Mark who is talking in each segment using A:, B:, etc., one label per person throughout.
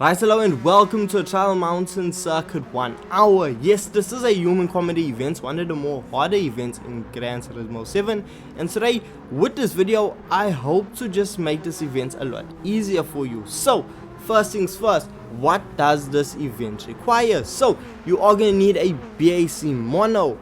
A: Right, hello and welcome to a Trial Mountain Circuit 1 hour. Yes, this is a human comedy event, one of the more harder events in Gran Turismo 7. And today, with this video, I hope to just make this event a lot easier for you. So, first things first, what does this event require? So, you are going to need a BAC Mono,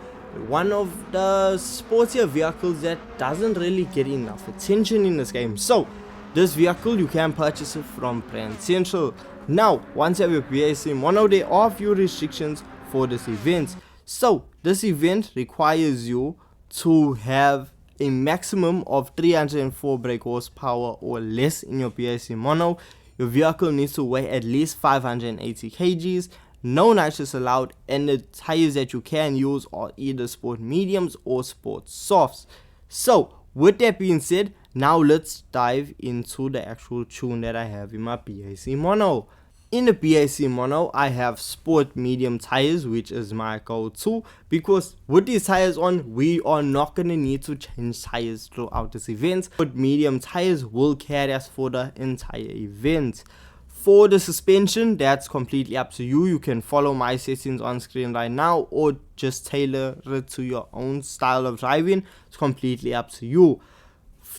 A: one of the sportier vehicles that doesn't really get enough attention in this game. So, this vehicle, you can purchase it from Brand Central. Now, once you have your BAC Mono, there are a few restrictions for this event. So, this event requires you to have a maximum of 304 brake horsepower or less in your BAC Mono. Your vehicle needs to weigh at least 580 kgs, no nitrous allowed, and the tires that you can use are either sport mediums or sport softs. So, with that being said, now let's dive into the actual tune that I have in my BAC Mono. In the BAC Mono, I have sport medium tires, which is my go-to, because with these tires on, we are not going to need to change tires throughout this event. But medium tires will carry us for the entire event. For the suspension, that's completely up to you. You can follow my settings on screen right now or just tailor it to your own style of driving. It's completely up to you.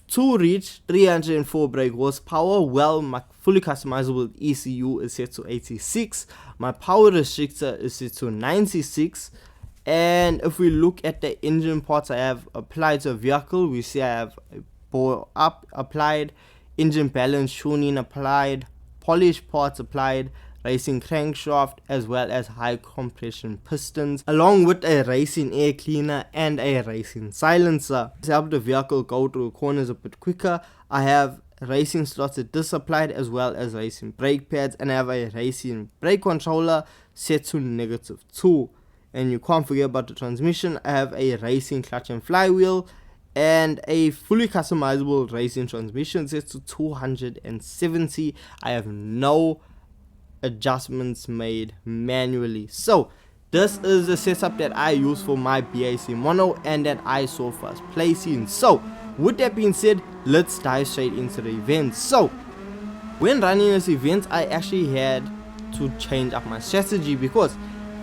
A: To reach 304 brake horsepower, well, my fully customizable ECU is set to 86, my power restrictor is set to 96, and if we look at the engine parts I have applied to a vehicle, we see I have a bore up applied, engine balance tuning applied, polish parts applied, racing crankshaft, as well as high compression pistons, along with a racing air cleaner and a racing silencer. To help the vehicle go through corners a bit quicker, I have racing slots at this applied, as well as racing brake pads, and I have a racing brake controller set to -2. And you can't forget about the transmission. I have a racing clutch and flywheel and a fully customizable racing transmission set to 270. I have no adjustments made manually. So this is the setup that I use for my BAC Mono and that I saw first place in. So with that being said, let's dive straight into the event. So when running this event, I actually had to change up my strategy, because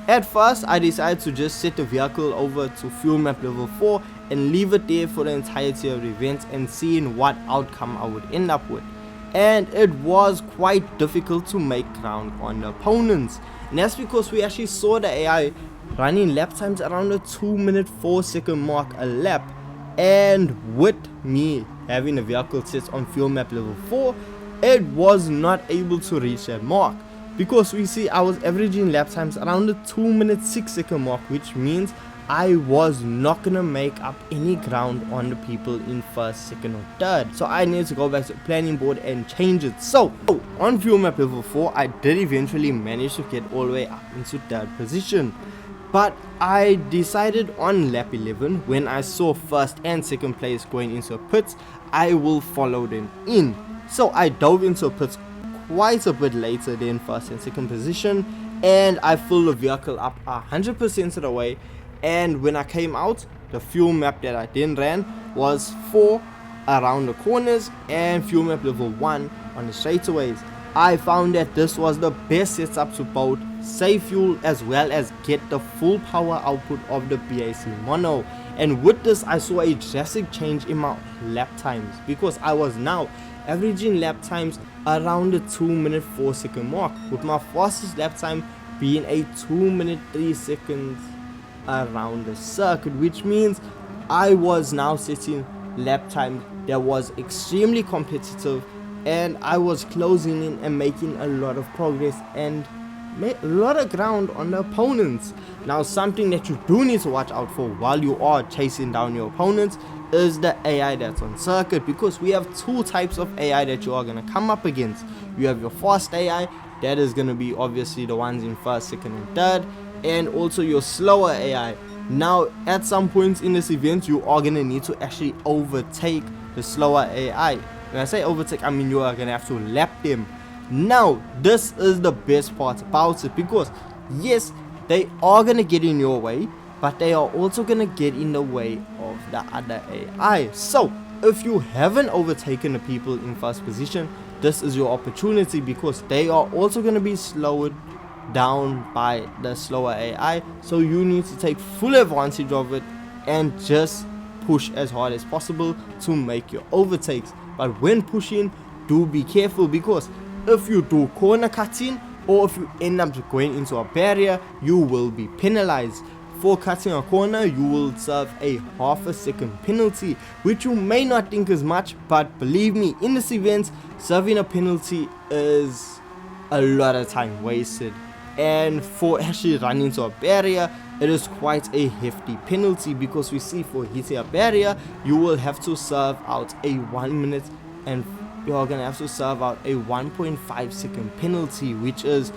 A: at first I decided to just set the vehicle over to fuel map level 4 and leave it there for the entirety of the event and seeing what outcome I would end up with. And it was quite difficult to make ground on the opponents, and that's because we actually saw the AI running lap times around the 2-minute 4-second mark a lap, and with me having a vehicle set on fuel map level 4, it was not able to reach that mark, because we see I was averaging lap times around the 2-minute 6-second mark, which means I was not gonna make up any ground on the people in first, second or third. So I needed to go back to the planning board and change it. So on fuel map level 4, I did eventually manage to get all the way up into third position. But I decided on lap 11, when I saw first and second place going into a pit, I will follow them in. So I dove into a pit quite a bit later than first and second position, and I filled the vehicle up 100% of the way. And when I came out, the fuel map that I then ran was 4 around the corners and fuel map level 1 on the straightaways. I found that this was the best setup to both save fuel as well as get the full power output of the BAC Mono. And with this, I saw a drastic change in my lap times, because I was now averaging lap times around the 2-minute 4-second mark, with my fastest lap time being a 2-minute 3 seconds around the circuit, which means I was now setting lap time that was extremely competitive, and I was closing in and making a lot of progress and made a lot of ground on the opponents. Now, something that you do need to watch out for while you are chasing down your opponents is the AI that's on circuit, because we have two types of AI that you are going to come up against. You have your fast AI, that is going to be obviously the ones in first, second and third, and also your slower AI. Now, at some points in this event, you are going to need to actually overtake the slower AI. When I say overtake, I mean you are going to have to lap them. Now, this is the best part about it, because yes, they are going to get in your way, but they are also going to get in the way of the other AI. So if you haven't overtaken the people in first position, this is your opportunity, because they are also going to be slowed down by the slower AI. So you need to take full advantage of it and just push as hard as possible to make your overtakes. But when pushing, do be careful, because if you do corner cutting or if you end up going into a barrier, you will be penalized. For cutting a corner, you will serve a half a second penalty, which you may not think is much, but believe me, in this event, serving a penalty is a lot of time wasted. And for actually running into a barrier, it is quite a hefty penalty, because we see for hitting a barrier, you will have to serve out a 1 minute, and you're gonna have to serve out a 1.5 second penalty, which is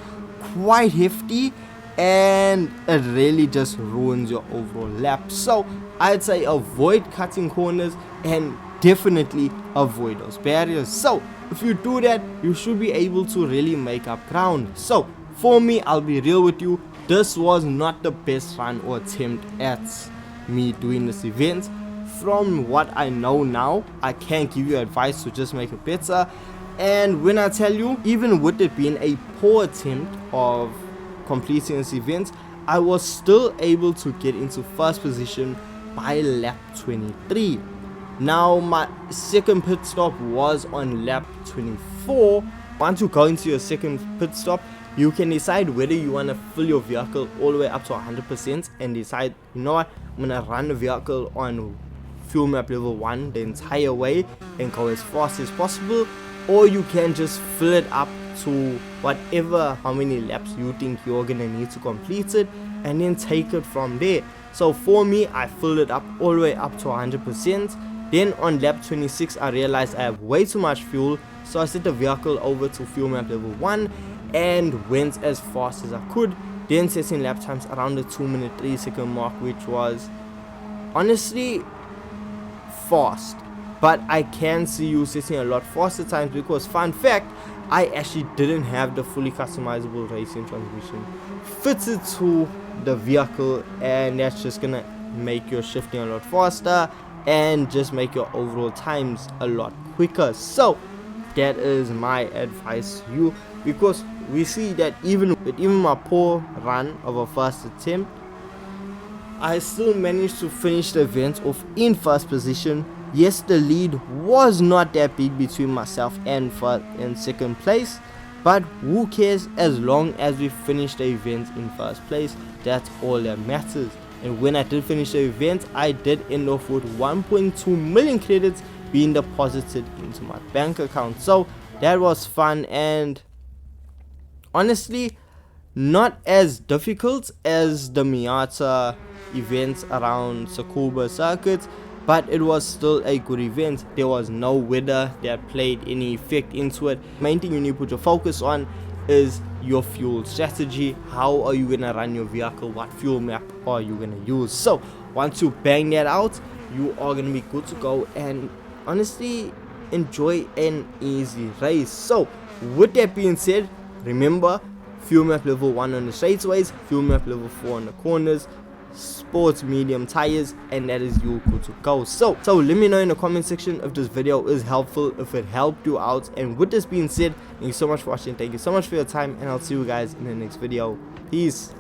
A: quite hefty, and it really just ruins your overall lap. So I'd say avoid cutting corners and definitely avoid those barriers. So if you do that, you should be able to really make up ground. So for me, I'll be real with you, this was not the best run or attempt at me doing this event. From what I know now, I can't give you advice to just make it better. And when I tell you, even with it being a poor attempt of completing this event, I was still able to get into first position by lap 23. Now my second pit stop was on lap 24. Once you go into your second pit stop, you can decide whether you want to fill your vehicle all the way up to 100% and decide, you know what, I'm going to run the vehicle on fuel map level 1 the entire way and go as fast as possible, or you can just fill it up to whatever, how many laps you think you're going to need to complete it, and then take it from there. So for me, I filled it up all the way up to 100%. Then on lap 26, I realized I have way too much fuel, so I set the vehicle over to fuel map level 1 and went as fast as I could, then setting lap times around the 2-minute 3-second mark, which was honestly fast. But I can see you setting a lot faster times, because fun fact, I actually didn't have the fully customizable racing transmission fitted to the vehicle, and that's just gonna make your shifting a lot faster and just make your overall times a lot quicker. So that is my advice to you, because we see that even my poor run of a first attempt, I still managed to finish the event off in first position. Yes, the lead was not that big between myself and first and second place, but who cares, as long as we finish the event in first place, that's all that matters. And when I did finish the event, I did end off with 1.2 million credits being deposited into my bank account. So that was fun, and honestly not as difficult as the Miata events around Tsukuba circuit, but it was still a good event. There was no weather that played any effect into it. Main thing you need to put your focus on is your fuel strategy. How are you gonna run your vehicle? What fuel map are you gonna use? So once you bang that out, you are gonna be good to go and honestly enjoy an easy race. So with that being said, remember, fuel map level 1 on the straightaways, fuel map level 4 on the corners, sports medium tires, and that is you good to go. So let me know in the comment section if this video is helpful, if it helped you out. And with this being said, thank you so much for watching, thank you so much for your time, and I'll see you guys in the next video. Peace.